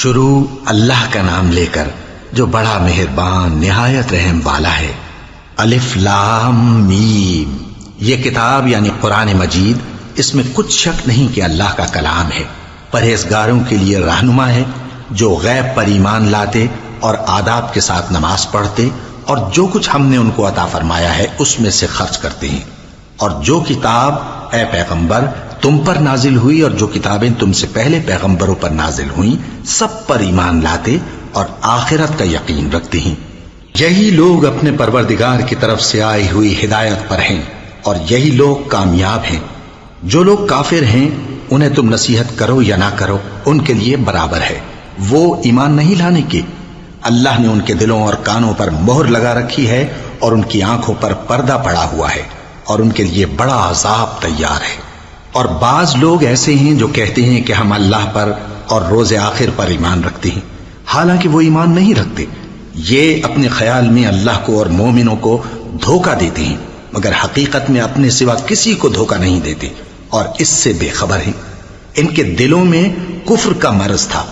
شروع اللہ کا نام لے کر جو بڑا مہربان نہایت رحم والا ہے۔ الف لام میم، یہ کتاب یعنی قرآن مجید، اس میں کچھ شک نہیں کہ اللہ کا کلام ہے، پرہیزگاروں کے لیے رہنما ہے جو غیب پر ایمان لاتے اور آداب کے ساتھ نماز پڑھتے اور جو کچھ ہم نے ان کو عطا فرمایا ہے اس میں سے خرچ کرتے ہیں، اور جو کتاب اے پیغمبر تم پر نازل ہوئی اور جو کتابیں تم سے پہلے پیغمبروں پر نازل ہوئیں سب پر ایمان لاتے اور آخرت کا یقین رکھتے ہیں۔ یہی لوگ اپنے پروردگار کی طرف سے آئی ہوئی ہدایت پر ہیں اور یہی لوگ کامیاب ہیں۔ جو لوگ کافر ہیں انہیں تم نصیحت کرو یا نہ کرو ان کے لیے برابر ہے، وہ ایمان نہیں لانے کے۔ اللہ نے ان کے دلوں اور کانوں پر مہر لگا رکھی ہے اور ان کی آنکھوں پر پردہ پڑا ہوا ہے اور ان کے لیے بڑا عذاب تیار ہے۔ اور بعض لوگ ایسے ہیں جو کہتے ہیں کہ ہم اللہ پر اور روز آخر پر ایمان رکھتے ہیں، حالانکہ وہ ایمان نہیں رکھتے۔ یہ اپنے خیال میں اللہ کو اور مومنوں کو دھوکہ دیتے ہیں، مگر حقیقت میں اپنے سوا کسی کو دھوکہ نہیں دیتے اور اس سے بے خبر ہیں۔ ان کے دلوں میں کفر کا مرض تھا،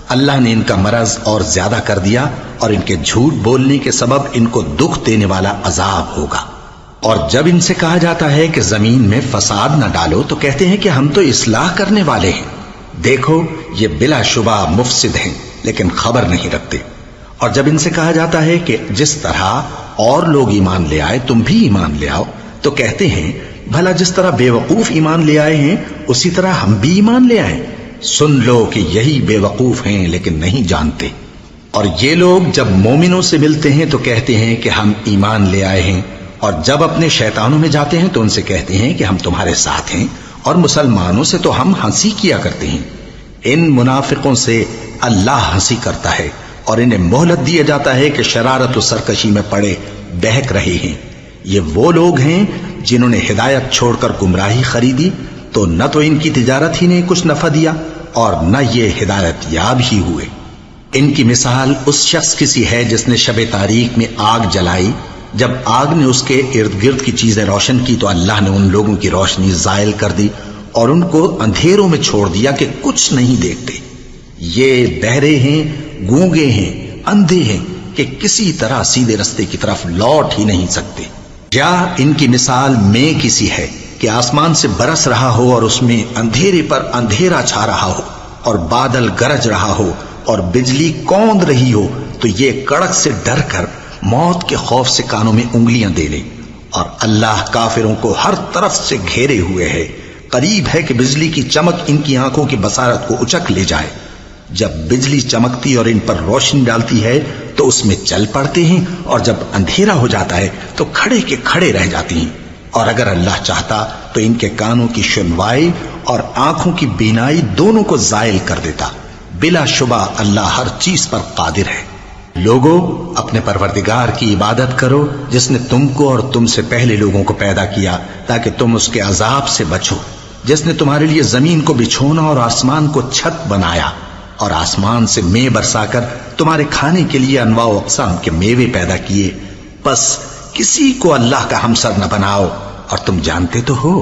اللہ نے ان کا مرض اور زیادہ کر دیا اور ان کے جھوٹ بولنے کے سبب ان کو دکھ دینے والا عذاب ہوگا۔ اور جب ان سے کہا جاتا ہے کہ زمین میں فساد نہ ڈالو تو کہتے ہیں کہ ہم تو اصلاح کرنے والے ہیں۔ دیکھو یہ بلا شبہ مفسد ہیں لیکن خبر نہیں رکھتے۔ اور جب ان سے کہا جاتا ہے کہ جس طرح اور لوگ ایمان لے آئے تم بھی ایمان لے آؤ تو کہتے ہیں بھلا جس طرح بے وقوف ایمان لے آئے ہیں اسی طرح ہم بھی ایمان لے آئیں۔ سن لو کہ یہی بے وقوف ہیں لیکن نہیں جانتے۔ اور یہ لوگ جب مومنوں سے ملتے ہیں تو کہتے ہیں کہ ہم ایمان لے آئے ہیں، اور جب اپنے شیطانوں میں جاتے ہیں تو ان سے کہتے ہیں کہ ہم تمہارے ساتھ ہیں، اور مسلمانوں سے تو ہم ہنسی کیا کرتے ہیں۔ ان منافقوں سے اللہ ہنسی کرتا ہے اور انہیں مہلت دیا جاتا ہے کہ شرارت و سرکشی میں پڑے بہک رہے ہیں۔ یہ وہ لوگ ہیں جنہوں نے ہدایت چھوڑ کر گمراہی خریدی، تو نہ تو ان کی تجارت ہی نے کچھ نفع دیا اور نہ یہ ہدایت یاب ہی ہوئے۔ ان کی مثال اس شخص کی سی ہے جس نے شب تاریک میں آگ جلائی، جب آگ نے اس کے ارد گرد کی چیزیں روشن کی تو اللہ نے ان لوگوں کی روشنی زائل کر دی اور ان کو اندھیروں میں چھوڑ دیا کہ کچھ نہیں دیکھتے۔ یہ بہرے ہیں، گونگے ہیں، اندھے ہیں کہ کسی طرح سیدھے رستے کی طرف لوٹ ہی نہیں سکتے۔ یا ان کی مثال میں کسی ہے کہ آسمان سے برس رہا ہو اور اس میں اندھیرے پر اندھیرا چھا رہا ہو اور بادل گرج رہا ہو اور بجلی کوند رہی ہو تو یہ کڑک سے ڈر کر موت کے خوف سے کانوں میں انگلیاں دے لے۔ اور اللہ کافروں کو ہر طرف سے گھیرے ہوئے ہے، قریب ہے کہ بجلی کی چمک ان کی آنکھوں کی بصارت کو اچک لے جائے۔ جب بجلی چمکتی اور ان پر روشنی ڈالتی ہے تو اس میں چل پڑتے ہیں، اور جب اندھیرا ہو جاتا ہے تو کھڑے کے کھڑے رہ جاتی ہیں۔ اور اگر اللہ چاہتا تو ان کے کانوں کی سنوائی اور آنکھوں کی بینائی دونوں کو زائل کر دیتا۔ بلا شبہ اللہ ہر چیز پر قادر ہے۔ لوگوں اپنے پروردگار کی عبادت کرو جس نے تم کو اور تم سے پہلے لوگوں کو پیدا کیا تاکہ تم اس کے عذاب سے بچو، جس نے تمہارے لیے زمین کو بچھونا اور آسمان کو چھت بنایا اور آسمان سے مے برسا کر تمہارے کھانے کے لیے انواع و اقسام کے میوے پیدا کیے۔ پس کسی کو اللہ کا ہمسر نہ بناؤ اور تم جانتے تو ہو۔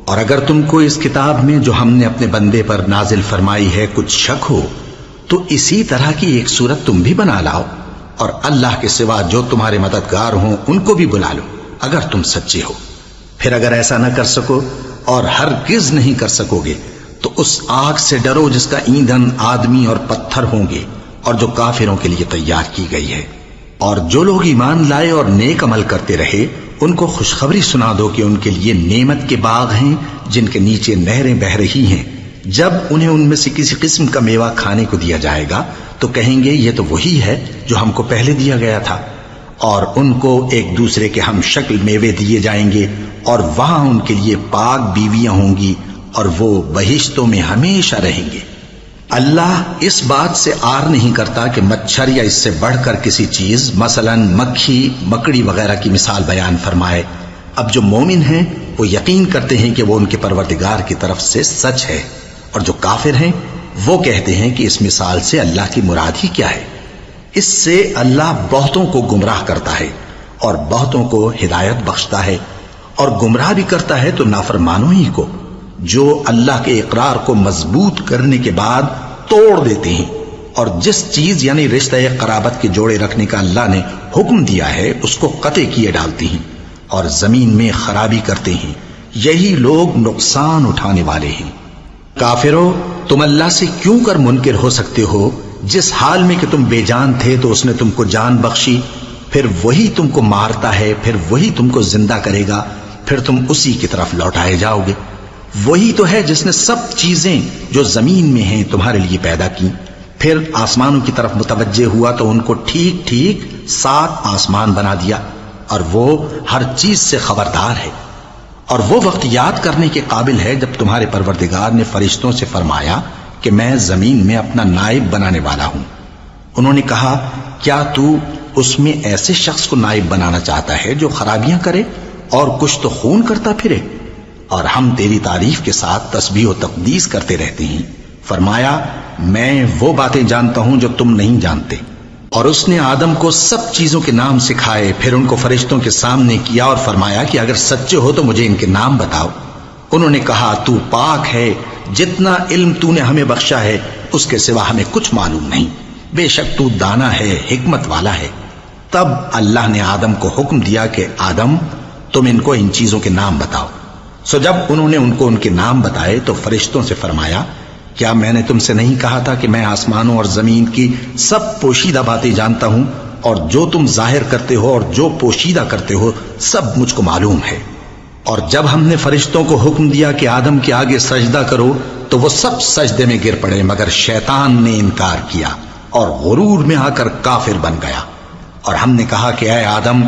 اور اگر تم کو اس کتاب میں جو ہم نے اپنے بندے پر نازل فرمائی ہے کچھ شک ہو تو اسی طرح کی ایک صورت تم بھی بنا لاؤ، اور اللہ کے سوا جو تمہارے مددگار ہوں ان کو بھی بلا لو اگر تم سچے ہو۔ پھر اگر ایسا نہ کر سکو اور ہرگز نہیں کر سکو گے تو اس آگ سے ڈرو جس کا ایندھن آدمی اور پتھر ہوں گے اور جو کافروں کے لیے تیار کی گئی ہے۔ اور جو لوگ ایمان لائے اور نیک عمل کرتے رہے ان کو خوشخبری سنا دو کہ ان کے لیے نعمت کے باغ ہیں جن کے نیچے نہریں بہہ رہی ہیں۔ جب انہیں ان میں سے کسی قسم کا میوہ کھانے کو دیا جائے گا تو کہیں گے یہ تو وہی ہے جو ہم کو پہلے دیا گیا تھا، اور ان کو ایک دوسرے کے ہم شکل میوے دیے جائیں گے اور وہاں ان کے لیے پاک بیویاں ہوں گی اور وہ بہشتوں میں ہمیشہ رہیں گے۔ اللہ اس بات سے آر نہیں کرتا کہ مچھر یا اس سے بڑھ کر کسی چیز مثلا مکھی مکڑی وغیرہ کی مثال بیان فرمائے۔ اب جو مومن ہیں وہ یقین کرتے ہیں کہ وہ ان کے پروردگار کی طرف سے سچ ہے، اور جو کافر ہیں وہ کہتے ہیں کہ اس مثال سے اللہ کی مراد ہی کیا ہے۔ اس سے اللہ بہتوں کو گمراہ کرتا ہے اور بہتوں کو ہدایت بخشتا ہے، اور گمراہ بھی کرتا ہے تو نافرمانوں ہی کو، جو اللہ کے اقرار کو مضبوط کرنے کے بعد توڑ دیتے ہیں اور جس چیز یعنی رشتہ قرابت کے جوڑے رکھنے کا اللہ نے حکم دیا ہے اس کو قطع کیے ڈالتی ہیں اور زمین میں خرابی کرتے ہیں، یہی لوگ نقصان اٹھانے والے ہیں۔ کافرو، تم اللہ سے کیوں کر منکر ہو سکتے ہو؟ جس حال میں کہ تم بے جان تھے تو اس نے تم کو جان بخشی، پھر وہی تم کو مارتا ہے، پھر وہی تم کو زندہ کرے گا، پھر تم اسی کی طرف لوٹائے جاؤ گے۔ وہی تو ہے جس نے سب چیزیں جو زمین میں ہیں تمہارے لیے پیدا کی، پھر آسمانوں کی طرف متوجہ ہوا تو ان کو ٹھیک ٹھیک 7 آسمان بنا دیا، اور وہ ہر چیز سے خبردار ہے۔ اور وہ وقت یاد کرنے کے قابل ہے جب تمہارے پروردگار نے فرشتوں سے فرمایا کہ میں زمین میں اپنا نائب بنانے والا ہوں۔ انہوں نے کہا، کیا تو اس میں ایسے شخص کو نائب بنانا چاہتا ہے جو خرابیاں کرے اور کچھ تو خون کرتا پھرے؟ اور ہم تیری تعریف کے ساتھ تسبیح و تقدیس کرتے رہتے ہیں۔ فرمایا، میں وہ باتیں جانتا ہوں جو تم نہیں جانتے۔ اور اس نے آدم کو سب چیزوں کے نام سکھائے، پھر ان کو فرشتوں کے سامنے کیا اور فرمایا کہ اگر سچے ہو تو مجھے ان کے نام بتاؤ۔ انہوں نے کہا، تو پاک ہے، جتنا علم تو نے ہمیں بخشا ہے اس کے سوا ہمیں کچھ معلوم نہیں، بے شک تو دانا ہے، حکمت والا ہے۔ تب اللہ نے آدم کو حکم دیا کہ آدم، تم ان کو ان چیزوں کے نام بتاؤ۔ سو جب انہوں نے ان کو ان کے نام بتائے تو فرشتوں سے فرمایا، کیا میں نے تم سے نہیں کہا تھا کہ میں آسمانوں اور زمین کی سب پوشیدہ باتیں جانتا ہوں، اور جو تم ظاہر کرتے ہو اور جو پوشیدہ کرتے ہو سب مجھ کو معلوم ہے۔ اور جب ہم نے فرشتوں کو حکم دیا کہ آدم کے آگے سجدہ کرو تو وہ سب سجدے میں گر پڑے، مگر شیطان نے انکار کیا اور غرور میں آ کر کافر بن گیا۔ اور ہم نے کہا کہ اے آدم،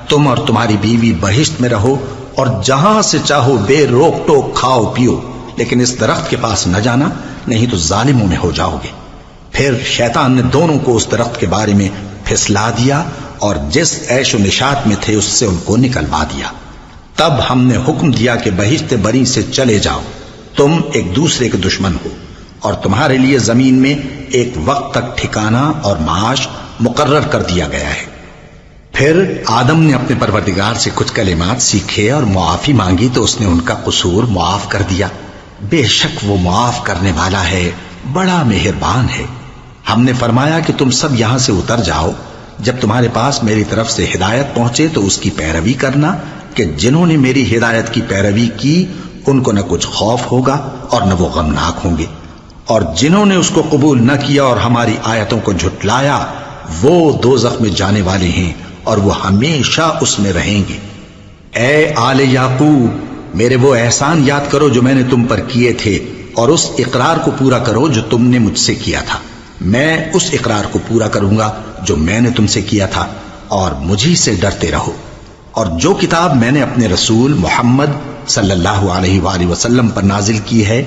تم اور تمہاری بیوی بہشت میں رہو اور جہاں سے چاہو بے روک ٹوک کھاؤ پیو، لیکن اس درخت کے پاس نہ جانا، نہیں تو ظالموں میں ہو جاؤ گے۔ پھر شیطان نے دونوں کو اس درخت کے بارے میں پھسلا دیا اور جس عیش و نشاط میں تھے اس سے ان کو نکلوا دیا۔ تب ہم نے حکم دیا کہ بہشت بری سے چلے جاؤ، تم ایک دوسرے کے دشمن ہو، اور تمہارے لیے زمین میں ایک وقت تک ٹھکانہ اور معاش مقرر کر دیا گیا ہے۔ پھر آدم نے اپنے پروردگار سے کچھ کلمات سیکھے اور معافی مانگی تو اس نے ان کا قصور معاف کر دیا۔ بے شک وہ معاف کرنے والا ہے، بڑا مہربان ہے۔ ہم نے فرمایا کہ تم سب یہاں سے اتر جاؤ، جب تمہارے پاس میری طرف سے ہدایت پہنچے تو اس کی پیروی کرنا، کہ جنہوں نے میری ہدایت کی پیروی کی ان کو نہ کچھ خوف ہوگا اور نہ وہ غمناک ہوں گے، اور جنہوں نے اس کو قبول نہ کیا اور ہماری آیتوں کو جھٹلایا وہ دوزخ میں جانے والے ہیں اور وہ ہمیشہ اس میں رہیں گے۔ اے آل یعقوب، میرے وہ احسان یاد کرو جو میں نے تم پر کیے تھے، اور اس اقرار کو پورا کرو جو تم نے مجھ سے کیا تھا۔ میں اس اقرار کو پورا کروں گا جو میں نے تم سے کیا تھا، اور مجھی سے ڈرتے رہو۔ اور جو کتاب میں نے اپنے رسول محمد صلی اللہ علیہ وآلہ وسلم پر نازل کی ہے،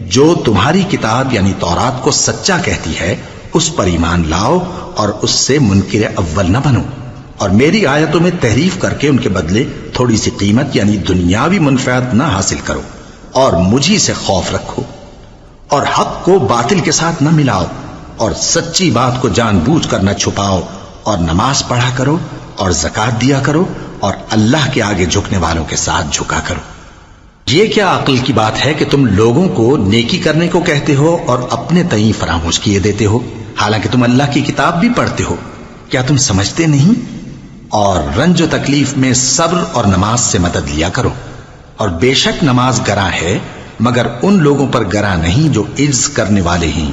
جو تمہاری کتاب یعنی تورات کو سچا کہتی ہے، اس پر ایمان لاؤ اور اس سے منکر اول نہ بنو، اور میری آیتوں میں تحریف کر کے ان کے بدلے تھوڑی سی قیمت یعنی دنیاوی منفعت نہ حاصل کرو، اور مجھی سے خوف رکھو، اور حق کو باطل کے ساتھ نہ ملاؤ، اور سچی بات کو جان بوجھ کر نہ چھپاؤ، اور نماز پڑھا کرو اور زکوٰۃ دیا کرو، اور اللہ کے آگے جھکنے والوں کے ساتھ جھکا کرو۔ یہ کیا عقل کی بات ہے کہ تم لوگوں کو نیکی کرنے کو کہتے ہو اور اپنے تئیں فراموش کیے دیتے ہو، حالانکہ تم اللہ کی کتاب بھی پڑھتے ہو؟ کیا تم سمجھتے نہیں؟ اور رنج و تکلیف میں صبر اور نماز سے مدد لیا کرو، اور بے شک نماز گراں ہے، مگر ان لوگوں پر گراں نہیں جو عجز کرنے والے ہیں،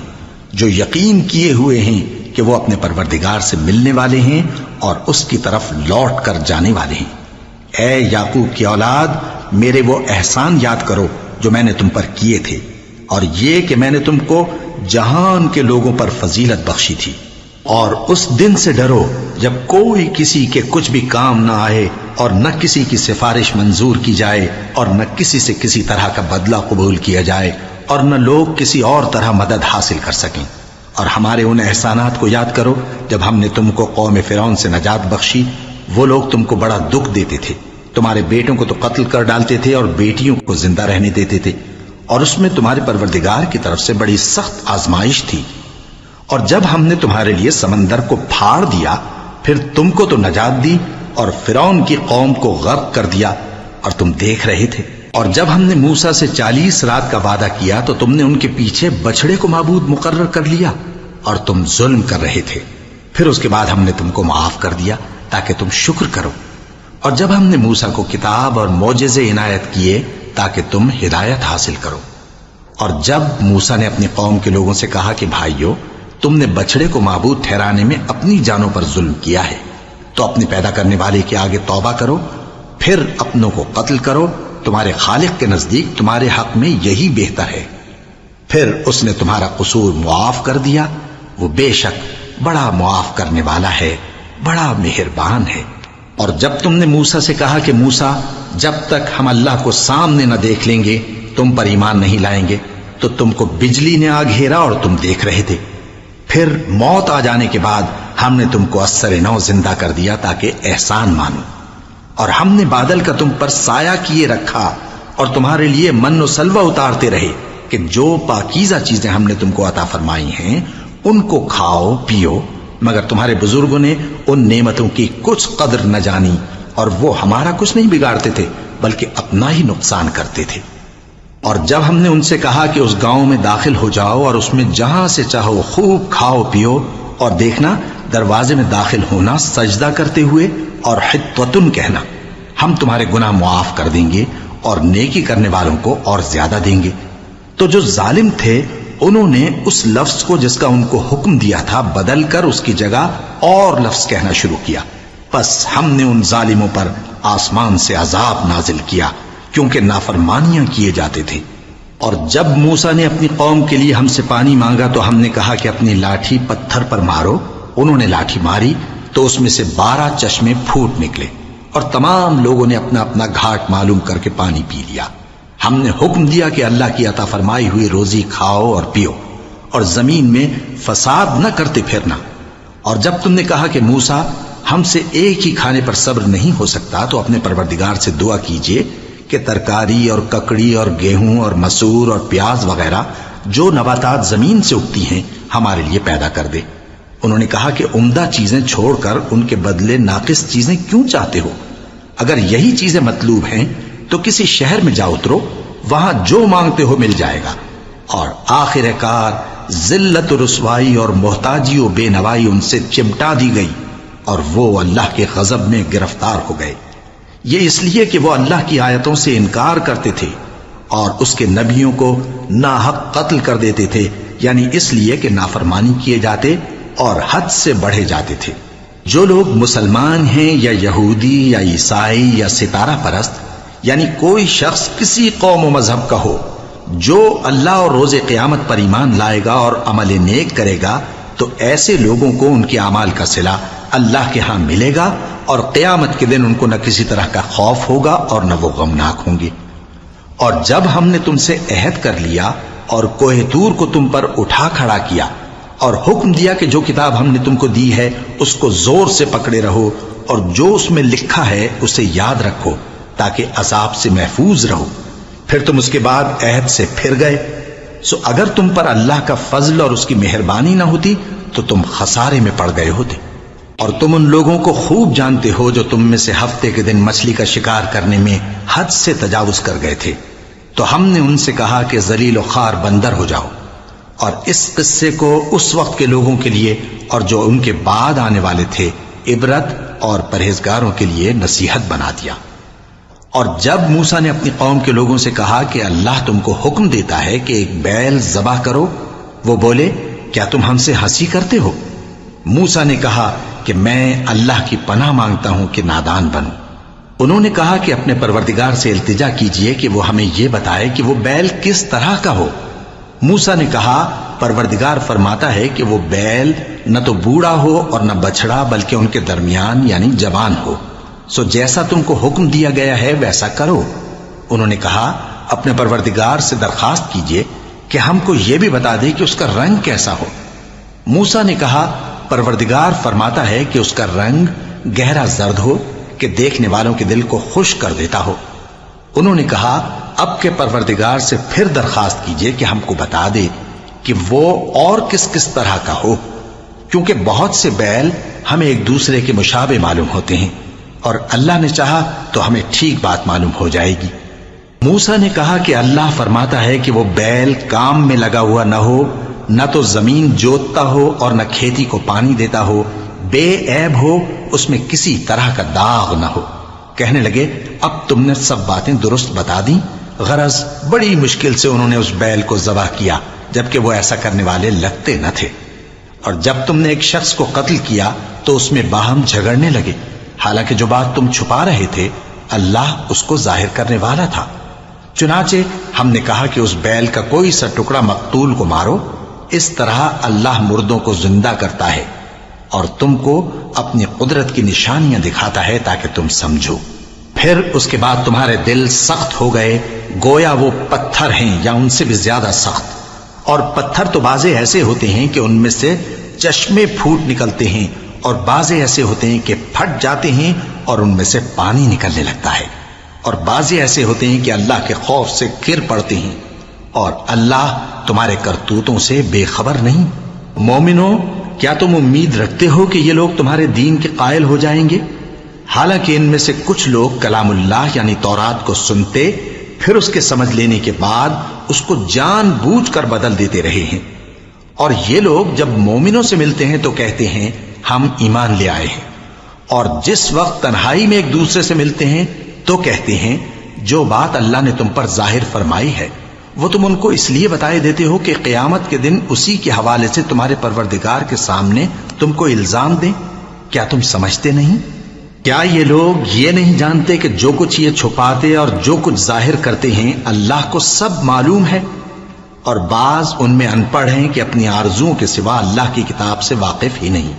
جو یقین کیے ہوئے ہیں کہ وہ اپنے پروردگار سے ملنے والے ہیں اور اس کی طرف لوٹ کر جانے والے ہیں۔ اے یعقوب کی اولاد، میرے وہ احسان یاد کرو جو میں نے تم پر کیے تھے، اور یہ کہ میں نے تم کو جہان کے لوگوں پر فضیلت بخشی تھی۔ اور اس دن سے ڈرو جب کوئی کسی کے کچھ بھی کام نہ آئے، اور نہ کسی کی سفارش منظور کی جائے، اور نہ کسی سے کسی طرح کا بدلہ قبول کیا جائے، اور نہ لوگ کسی اور طرح مدد حاصل کر سکیں۔ اور ہمارے ان احسانات کو یاد کرو جب ہم نے تم کو قوم فرعون سے نجات بخشی۔ وہ لوگ تم کو بڑا دکھ دیتے تھے، تمہارے بیٹوں کو تو قتل کر ڈالتے تھے اور بیٹیوں کو زندہ رہنے دیتے تھے، اور اس میں تمہارے پروردگار کی طرف سے بڑی سخت آزمائش تھی۔ اور جب ہم نے تمہارے لیے سمندر کو پھاڑ دیا، پھر تم کو تو نجات دی اور فرعون کی قوم کو غرق کر دیا، اور تم دیکھ رہے تھے۔ اور جب ہم نے موسیٰ سے 40 رات کا وعدہ کیا تو تم نے ان کے پیچھے بچڑے کو معبود مقرر کر لیا، اور تم ظلم کر رہے تھے، پھر اس کے بعد ہم نے تم کو معاف کر دیا تاکہ تم شکر کرو۔ اور جب ہم نے موسیٰ کو کتاب اور معجزے عنایت کیے تاکہ تم ہدایت حاصل کرو۔ اور جب موسیٰ نے اپنی قوم کے لوگوں سے کہا کہ بھائیو، تم نے بچڑے کو معبود ٹھہرانے میں اپنی جانوں پر ظلم کیا ہے، تو اپنے پیدا کرنے والے کے آگے توبہ کرو، پھر اپنوں کو قتل کرو، تمہارے خالق کے نزدیک تمہارے حق میں یہی بہتر ہے۔ پھر اس نے تمہارا قصور معاف کر دیا، وہ بے شک بڑا معاف کرنے والا ہے، بڑا مہربان ہے۔ اور جب تم نے موسیٰ سے کہا کہ موسیٰ، جب تک ہم اللہ کو سامنے نہ دیکھ لیں گے تم پر ایمان نہیں لائیں گے، تو تم کو بجلی نے آ گھیرا اور تم دیکھ رہے تھے، پھر موت آ جانے کے بعد ہم نے تم کو اثر نو زندہ کر دیا تاکہ احسان مانو۔ اور ہم نے بادل کا تم پر سایہ کیے رکھا اور تمہارے لیے من و سلوہ اتارتے رہے کہ جو پاکیزہ چیزیں ہم نے تم کو عطا فرمائی ہیں ان کو کھاؤ پیو، مگر تمہارے بزرگوں نے ان نعمتوں کی کچھ قدر نہ جانی، اور وہ ہمارا کچھ نہیں بگاڑتے تھے بلکہ اپنا ہی نقصان کرتے تھے۔ اور جب ہم نے ان سے کہا کہ اس گاؤں میں داخل ہو جاؤ اور اس میں جہاں سے چاہو خوب کھاؤ پیو، اور دیکھنا دروازے میں داخل ہونا سجدہ کرتے ہوئے اور حطوتن کہنا، ہم تمہارے گناہ معاف کر دیں گے اور نیکی کرنے والوں کو اور زیادہ دیں گے۔ تو جو ظالم تھے انہوں نے اس لفظ کو جس کا ان کو حکم دیا تھا بدل کر اس کی جگہ اور لفظ کہنا شروع کیا، پس ہم نے ان ظالموں پر آسمان سے عذاب نازل کیا کیونکہ نافرمانیاں کیے جاتے تھے۔ اور جب موسیٰ نے اپنی قوم کے لیے ہم سے پانی مانگا تو ہم نے کہا کہ اپنی لاٹھی پتھر پر مارو، انہوں نے لاٹھی ماری تو اس میں سے 12 چشمے پھوٹ نکلے، اور تمام لوگوں نے اپنا اپنا گھاٹ معلوم کر کے پانی پی لیا۔ ہم نے حکم دیا کہ اللہ کی عطا فرمائی ہوئی روزی کھاؤ اور پیو، اور زمین میں فساد نہ کرتے پھرنا۔ اور جب تم نے کہا کہ موسیٰ، ہم سے ایک ہی کھانے پر صبر نہیں ہو سکتا، تو اپنے پروردگار سے دعا کیجئے کہ ترکاری اور ککڑی اور گیہوں اور مسور اور پیاز وغیرہ جو نباتات زمین سے اگتی ہیں ہمارے لیے پیدا کر دے۔ انہوں نے کہا کہ عمدہ چیزیں چھوڑ کر ان کے بدلے ناقص چیزیں کیوں چاہتے ہو؟ اگر یہی چیزیں مطلوب ہیں تو کسی شہر میں جا اترو، وہاں جو مانگتے ہو مل جائے گا۔ اور آخر کار ذلت و رسوائی اور محتاجی و بے نوائی ان سے چمٹا دی گئی، اور وہ اللہ کے غضب میں گرفتار ہو گئے۔ یہ اس لیے کہ وہ اللہ کی آیتوں سے انکار کرتے تھے اور اس کے نبیوں کو ناحق قتل کر دیتے تھے، یعنی اس لیے کہ نافرمانی کیے جاتے اور حد سے بڑھے جاتے تھے۔ جو لوگ مسلمان ہیں یا یہودی یا عیسائی یا ستارہ پرست، یعنی کوئی شخص کسی قوم و مذہب کا ہو، جو اللہ اور روز قیامت پر ایمان لائے گا اور عمل نیک کرے گا، تو ایسے لوگوں کو ان کے اعمال کا صلہ اللہ کے ہاں ملے گا، اور قیامت کے دن ان کو نہ کسی طرح کا خوف ہوگا اور نہ وہ غمناک ہوں گے۔ اور جب ہم نے تم سے عہد کر لیا اور کوہ طور کو تم پر اٹھا کھڑا کیا اور حکم دیا کہ جو کتاب ہم نے تم کو دی ہے اس کو زور سے پکڑے رہو، اور جو اس میں لکھا ہے اسے یاد رکھو تاکہ عذاب سے محفوظ رہو، پھر تم اس کے بعد عہد سے پھر گئے، سو اگر تم پر اللہ کا فضل اور اس کی مہربانی نہ ہوتی تو تم خسارے میں پڑ گئے ہوتے۔ اور تم ان لوگوں کو خوب جانتے ہو جو تم میں سے ہفتے کے دن مچھلی کا شکار کرنے میں حد سے تجاوز کر گئے تھے، تو ہم نے ان سے کہا کہ ذلیل و خوار بندر ہو جاؤ، اور اس قصے کو اس وقت کے لوگوں کے لیے اور جو ان کے بعد آنے والے تھے عبرت اور پرہیزگاروں کے لیے نصیحت بنا دیا۔ اور جب موسیٰ نے اپنی قوم کے لوگوں سے کہا کہ اللہ تم کو حکم دیتا ہے کہ ایک بیل ذبح کرو، وہ بولے کیا تم ہم سے ہنسی کرتے ہو؟ موسیٰ نے کہا کہ میں اللہ کی پناہ مانگتا ہوں کہ نادان بنوں۔ انہوں نے کہا کہ اپنے پروردگار سے التجا کیجئے کہ وہ ہمیں یہ بتائے کہ وہ بیل کس طرح کا ہو۔ موسیٰ نے کہا پروردگار فرماتا ہے کہ وہ بیل نہ تو بوڑھا ہو اور نہ بچڑا بلکہ ان کے درمیان یعنی جوان ہو، سو جیسا تم کو حکم دیا گیا ہے ویسا کرو۔ انہوں نے کہا اپنے پروردگار سے درخواست کیجئے کہ ہم کو یہ بھی بتا دے کہ اس کا رنگ کیسا ہو۔ موسیٰ نے کہا پروردگار فرماتا ہے کہ اس کا رنگ گہرا زرد ہو کہ دیکھنے والوں کے دل کو خوش کر دیتا ہو۔ انہوں نے کہا اب کے پروردگار سے پھر درخواست کیجئے کہ ہم کو بتا دے کہ وہ اور کس کس طرح کا ہو، کیونکہ بہت سے بیل ہمیں ایک دوسرے کے مشابہ معلوم ہوتے ہیں، اور اللہ نے چاہا تو ہمیں ٹھیک بات معلوم ہو جائے گی۔ موسیٰ نے کہا کہ اللہ فرماتا ہے کہ وہ بیل کام میں لگا ہوا نہ ہو نہ تو زمین جوتتا ہو اور نہ کھیتی کو پانی دیتا ہو، بے عیب ہو، اس میں کسی طرح کا داغ نہ ہو۔ کہنے لگے اب تم نے سب باتیں درست بتا دیں۔ غرض بڑی مشکل سے انہوں نے اس بیل کو ذبح کیا، جبکہ وہ ایسا کرنے والے لگتے نہ تھے۔ اور جب تم نے ایک شخص کو قتل کیا تو اس میں باہم جھگڑنے لگے، حالانکہ جو بات تم چھپا رہے تھے اللہ اس کو ظاہر کرنے والا تھا۔ چنانچہ ہم نے کہا کہ اس بیل کا کوئی سا ٹکڑا مقتول کو مارو، اس طرح اللہ مردوں کو زندہ کرتا ہے اور تم کو اپنی قدرت کی نشانیاں دکھاتا ہے تاکہ تم سمجھو۔ پھر اس کے بعد تمہارے دل سخت ہو گئے، گویا وہ پتھر ہیں یا ان سے بھی زیادہ سخت۔ اور پتھر تو بعضے ایسے ہوتے ہیں کہ ان میں سے چشمے پھوٹ نکلتے ہیں، اور بعضے ایسے ہوتے ہیں کہ پھٹ جاتے ہیں اور ان میں سے پانی نکلنے لگتا ہے، اور بعضے ایسے ہوتے ہیں کہ اللہ کے خوف سے گر پڑتے ہیں، اور اللہ تمہارے کرتوتوں سے بے خبر نہیں۔ مومنو، کیا تم امید رکھتے ہو کہ یہ لوگ تمہارے دین کے قائل ہو جائیں گے؟ حالانکہ ان میں سے کچھ لوگ کلام اللہ یعنی تورات کو سنتے، پھر اس کے سمجھ لینے کے بعد اس کو جان بوجھ کر بدل دیتے رہے ہیں۔ اور یہ لوگ جب مومنوں سے ملتے ہیں تو کہتے ہیں ہم ایمان لے آئے ہیں، اور جس وقت تنہائی میں ایک دوسرے سے ملتے ہیں تو کہتے ہیں جو بات اللہ نے تم پر ظاہر فرمائی ہے وہ تم ان کو اس لیے بتائے دیتے ہو کہ قیامت کے دن اسی کے حوالے سے تمہارے پروردگار کے سامنے تم کو الزام دیں۔ کیا تم سمجھتے نہیں؟ کیا یہ لوگ یہ نہیں جانتے کہ جو کچھ یہ چھپاتے اور جو کچھ ظاہر کرتے ہیں اللہ کو سب معلوم ہے؟ اور بعض ان میں ان پڑھ ہیں کہ اپنی آرزوؤں کے سوا اللہ کی کتاب سے واقف ہی نہیں،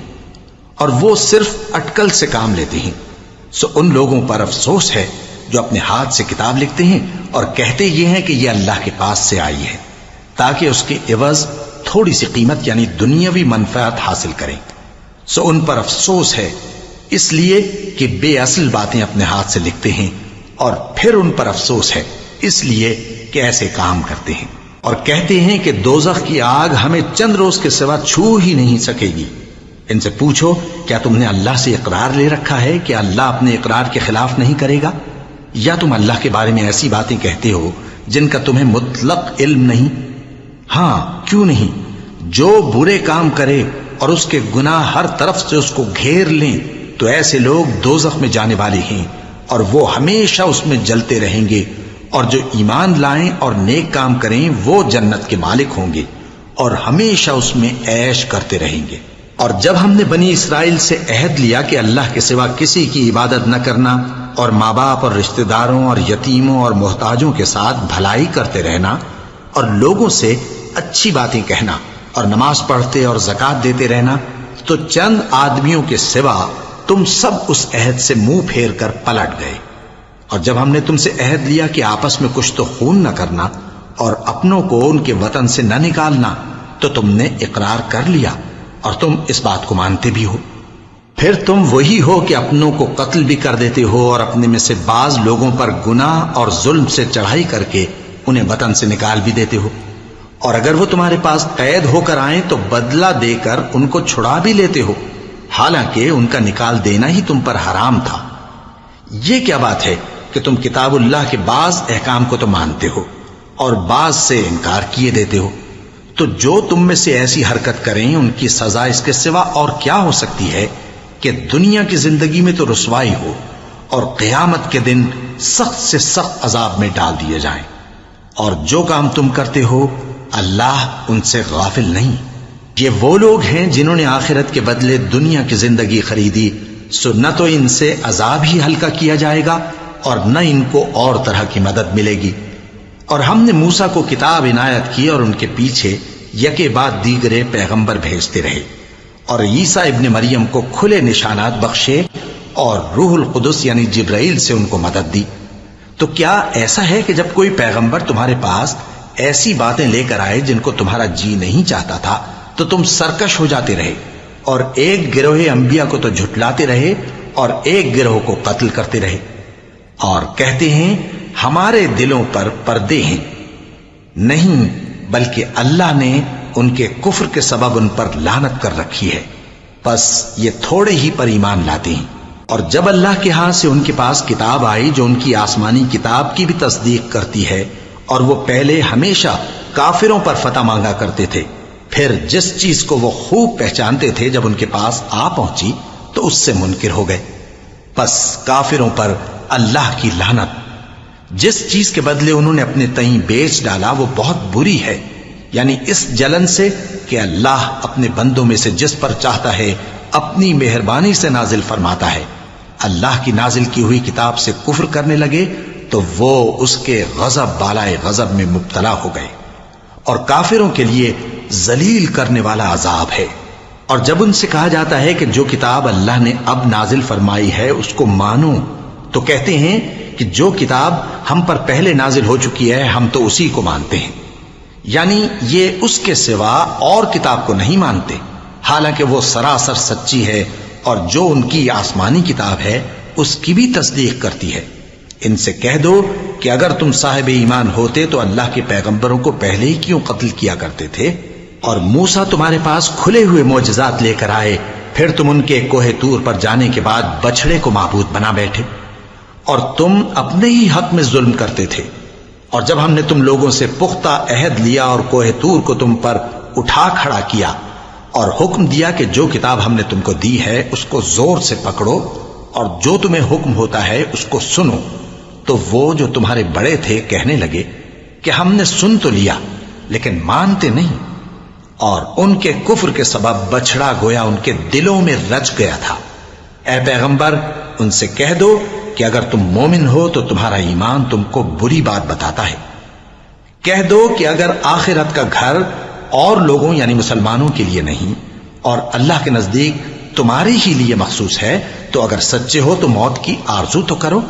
اور وہ صرف اٹکل سے کام لیتے ہیں۔ سو ان لوگوں پر افسوس ہے جو اپنے ہاتھ سے کتاب لکھتے ہیں اور کہتے یہ ہیں کہ یہ اللہ کے پاس سے آئی ہے، تاکہ اس کے عوض تھوڑی سی قیمت یعنی دنیاوی منفعت حاصل کریں۔ سو ان پر افسوس ہے اس لیے کہ بے اصل باتیں اپنے ہاتھ سے لکھتے ہیں، اور پھر ان پر افسوس ہے اس لیے کہ ایسے کام کرتے ہیں، اور کہتے ہیں کہ دوزخ کی آگ ہمیں چند روز کے سوا چھو ہی نہیں سکے گی۔ ان سے پوچھو کیا تم نے اللہ سے اقرار لے رکھا ہے کہ اللہ اپنے اقرار کے خلاف نہیں کرے گا؟ یا تم اللہ کے بارے میں ایسی باتیں کہتے ہو جن کا تمہیں مطلق علم نہیں؟ ہاں کیوں نہیں، جو برے کام کرے اور اس کے گناہ ہر طرف سے اس کو گھیر لیں تو ایسے لوگ دوزخ میں جانے والے ہیں، اور وہ ہمیشہ اس میں جلتے رہیں گے، اور جو ایمان لائیں اور نیک کام کریں وہ جنت کے مالک ہوں گے اور ہمیشہ اس میں عیش کرتے رہیں گے۔ اور جب ہم نے بنی اسرائیل سے عہد لیا کہ اللہ کے سوا کسی کی عبادت نہ کرنا، اور ماں باپ اور رشتہ داروں اور یتیموں اور محتاجوں کے ساتھ بھلائی کرتے رہنا، اور لوگوں سے اچھی باتیں کہنا، اور نماز پڑھتے اور زکوٰۃ دیتے رہنا، تو چند آدمیوں کے سوا تم سب اس عہد سے منہ پھیر کر پلٹ گئے۔ اور جب ہم نے تم سے عہد لیا کہ آپس میں کچھ تو خون نہ کرنا اور اپنوں کو ان کے وطن سے نہ نکالنا، تو تم نے اقرار کر لیا اور تم اس بات کو مانتے بھی ہو۔ پھر تم وہی ہو کہ اپنوں کو قتل بھی کر دیتے ہو، اور اپنے میں سے بعض لوگوں پر گناہ اور ظلم سے چڑھائی کر کے انہیں وطن سے نکال بھی دیتے ہو، اور اگر وہ تمہارے پاس قید ہو کر آئیں تو بدلہ دے کر ان کو چھڑا بھی لیتے ہو، حالانکہ ان کا نکال دینا ہی تم پر حرام تھا۔ یہ کیا بات ہے کہ تم کتاب اللہ کے بعض احکام کو تو مانتے ہو اور بعض سے انکار کیے دیتے ہو؟ تو جو تم میں سے ایسی حرکت کریں ان کی سزا اس کے سوا اور کیا ہو سکتی ہے کہ دنیا کی زندگی میں تو رسوائی ہو اور قیامت کے دن سخت سے سخت عذاب میں ڈال دیے جائیں۔ اور جو کام تم کرتے ہو اللہ ان سے غافل نہیں۔ یہ وہ لوگ ہیں جنہوں نے آخرت کے بدلے دنیا کی زندگی خریدی، سو نہ تو ان سے عذاب ہی ہلکا کیا جائے گا اور نہ ان کو اور طرح کی مدد ملے گی۔ اور ہم نے موسیٰ کو کتاب عنایت کی اور ان کے پیچھے یکے بعد دیگرے پیغمبر بھیجتے رہے، اور عیسیٰ ابن مریم کو کھلے نشانات بخشے اور روح القدس یعنی جبرائیل سے ان کو مدد دی۔ تو کیا ایسا ہے کہ جب کوئی پیغمبر تمہارے پاس ایسی باتیں لے کر آئے جن کو تمہارا جی نہیں چاہتا تھا تو تم سرکش ہو جاتے رہے، اور ایک گروہ انبیاء کو تو جھٹلاتے رہے اور ایک گروہ کو قتل کرتے رہے، اور کہتے ہیں ہمارے دلوں پر پردے ہیں؟ نہیں، بلکہ اللہ نے ان کے کفر کے سبب ان پر لعنت کر رکھی ہے، بس یہ تھوڑے ہی پر ایمان لاتے ہیں۔ اور جب اللہ کے ہاں سے ان کے پاس کتاب آئی جو ان کی آسمانی کتاب کی بھی تصدیق کرتی ہے، اور وہ پہلے ہمیشہ کافروں پر فتح مانگا کرتے تھے، پھر جس چیز کو وہ خوب پہچانتے تھے جب ان کے پاس آ پہنچی تو اس سے منکر ہو گئے. پس کافروں پر اللہ کی لعنت. جس چیز کے بدلے انہوں نے اپنے تئیں بیچ ڈالا وہ بہت بری ہے، یعنی اس جلن سے کہ اللہ اپنے بندوں میں سے جس پر چاہتا ہے اپنی مہربانی سے نازل فرماتا ہے. اللہ کی نازل کی ہوئی کتاب سے کفر کرنے لگے تو وہ اس کے غضب بالائے غضب میں مبتلا ہو گئے، اور کافروں کے لیے ذلیل کرنے والا عذاب ہے. اور جب ان سے کہا جاتا ہے کہ جو کتاب اللہ نے اب نازل فرمائی ہے اس کو مانو، تو کہتے ہیں کہ جو کتاب ہم پر پہلے نازل ہو چکی ہے ہم تو اسی کو مانتے ہیں. یعنی یہ اس کے سوا اور کتاب کو نہیں مانتے، حالانکہ وہ سراسر سچی ہے، اور جو ان کی آسمانی کتاب ہے اس کی بھی تصدیق کرتی ہے. ان سے کہہ دو کہ اگر تم صاحب ایمان ہوتے تو اللہ کے پیغمبروں کو پہلے ہی کیوں قتل کیا کرتے تھے؟ اور موسیٰ تمہارے پاس کھلے ہوئے معجزات لے کر آئے، پھر تم ان کے کوہ طور پر جانے کے بعد بچڑے کو معبود بنا بیٹھے، اور تم اپنے ہی حق میں ظلم کرتے تھے. اور جب ہم نے تم لوگوں سے پختہ عہد لیا اور کوہ طور کو تم پر اٹھا کھڑا کیا اور حکم دیا کہ جو کتاب ہم نے تم کو دی ہے اس کو زور سے پکڑو اور جو تمہیں حکم ہوتا ہے اس کو سنو، تو وہ جو تمہارے بڑے تھے کہنے لگے کہ ہم نے سن تو لیا لیکن مانتے نہیں، اور ان کے کفر کے سبب بچڑا گویا ان کے دلوں میں رچ گیا تھا. اے پیغمبر ان سے کہہ دو کہ اگر تم مومن ہو تو تمہارا ایمان تم کو بری بات بتاتا ہے. کہہ دو کہ اگر آخرت کا گھر اور لوگوں یعنی مسلمانوں کے لیے نہیں اور اللہ کے نزدیک تمہارے ہی لیے مخصوص ہے، تو اگر سچے ہو تو موت کی آرزو تو کرو.